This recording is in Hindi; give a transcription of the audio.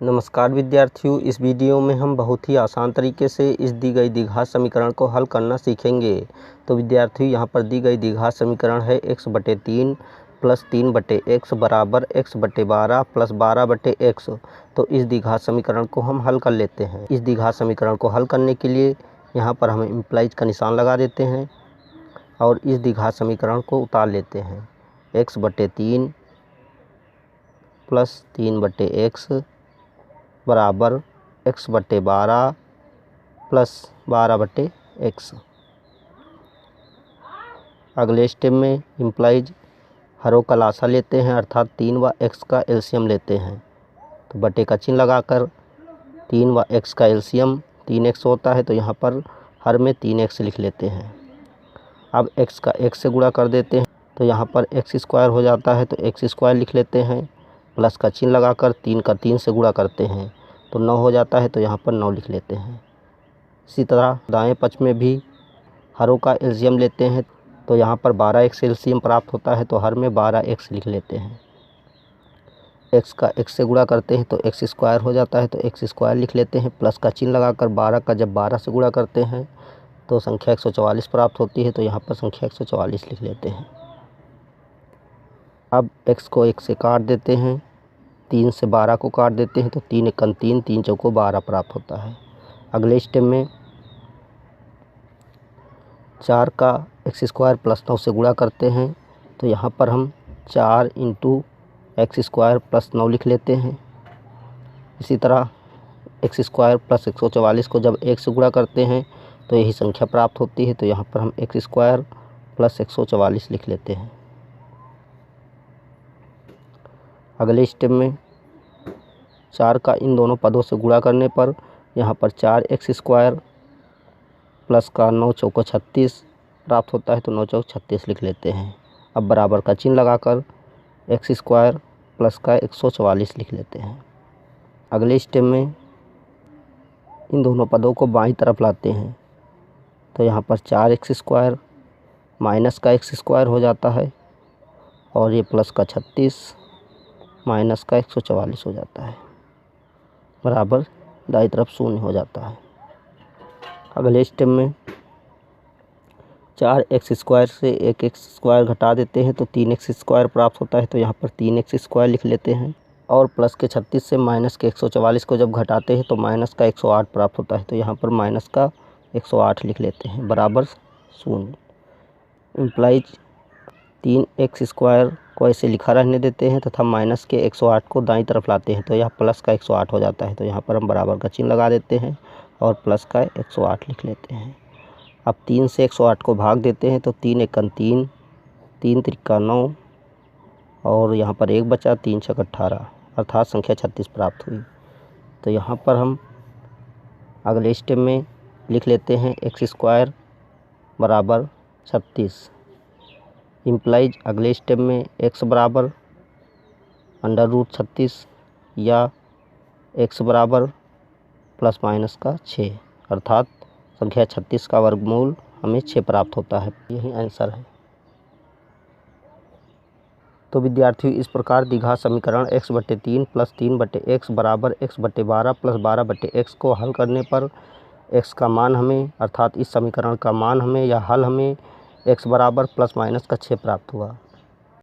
नमस्कार विद्यार्थियों, इस वीडियो में हम बहुत ही आसान तरीके से इस दी गई द्विघात समीकरण को हल करना सीखेंगे। तो विद्यार्थियों, यहाँ पर दी गई द्विघात समीकरण है x/3 + 3/x बराबर x/12 + 12/x। तो इस द्विघात समीकरण को हम हल कर लेते हैं। इस द्विघात समीकरण को हल करने के लिए यहाँ पर हम इम्प्लाइज का निशान लगा देते हैं और इस द्विघात समीकरण को उतार लेते हैं। x/3 + 3/x बराबर x/12 + 12/x। अगले स्टेप में इम्प्लाइज हरों का लासा लेते हैं, अर्थात 3 व x का एलसीएम लेते हैं। तो बटे का चिन्ह लगाकर 3 व x का एलसीएम 3x होता है, तो यहाँ पर हर में 3x लिख लेते हैं। अब x का x से गुणा कर देते हैं, तो यहाँ पर x² हो जाता है, तो x² लिख लेते हैं। प्लस का चिन्ह लगाकर 3 का 3 से गुणा करते हैं तो 9 हो जाता है, तो यहाँ पर 9 लिख लेते हैं। इसी तरह दाएं पक्ष में भी हरों का एलसीएम लेते हैं, तो यहाँ पर 12x एलसीएम प्राप्त होता है, तो हर में 12x लिख लेते हैं। x का x से गुणा करते हैं तो x² हो जाता है, तो x² लिख लेते हैं। प्लस का चिन्ह लगाकर 12 का जब 12 से गुणा करते हैं तो संख्या 144 प्राप्त होती है, तो यहाँ पर संख्या 144 लिख लेते हैं। अब x को 1 से काट देते हैं, 3 से 12 को काट देते हैं, तो 3 × 3 3 चौको 12 प्राप्त होता है। अगले स्टेप में 4 का x² + 9 से गुणा करते हैं, तो यहाँ पर हम 4 × x² + 9 लिख लेते हैं। इसी तरह x² + 144 को जब 1 से गुणा करते हैं तो यही संख्या प्राप्त होती है, तो यहाँ पर हम x² + 144 लिख लेते हैं। अगले स्टेप में 4 का इन दोनों पदों से गुणा करने पर यहाँ पर 4x² प्लस का 9 चौको 36 प्राप्त होता है, तो 9 चौक 36 लिख लेते हैं। अब बराबर का चिन्ह लगाकर x² प्लस का 144 लिख लेते हैं। अगले स्टेप में इन दोनों पदों को बाईं तरफ लाते हैं, तो यहाँ पर 4x² माइनस का x² हो जाता है और ये प्लस का 36 माइनस का 144 हो जाता है, बराबर दाईं तरफ 0 हो जाता है। अगले स्टेप में 4x² से 1x² घटा देते हैं, तो 3x² प्राप्त होता है, तो यहाँ पर 3x² लिख लेते हैं। और प्लस के 36 से माइनस के 144 को जब घटाते हैं तो माइनस का 108 प्राप्त होता है, तो यहाँ पर माइनस का 108 लिख लेते हैं, बराबर 0। इम्प्लाइज 3x² को ऐसे लिखा रहने देते हैं तथा माइनस के 108 को दाईं तरफ लाते हैं, तो यह प्लस का 108 हो जाता है, तो यहाँ पर हम बराबर का चिन्ह लगा देते हैं और प्लस का 108 लिख लेते हैं। अब 3 से 108 को भाग देते हैं, तो 3 × 3 3 × 9 और यहाँ पर 1 बचा, 3 × 6 = 18, अर्थात संख्या 36 प्राप्त हुई। तो यहाँ पर हम अगले स्टेप में लिख लेते हैं x² बराबर 36। इम्प्लाइज अगले स्टेप में x बराबर √36 या x बराबर ± का 6, अर्थात संख्या 36 का वर्गमूल हमें 6 प्राप्त होता है। यही आंसर है। तो विद्यार्थियों, इस प्रकार द्विघात समीकरण x/3 + 3/x बराबर x/12 + 12/x को हल करने पर x का मान हमें, अर्थात इस समीकरण का मान हमें या हल हमें x बराबर ± का 6 प्राप्त हुआ।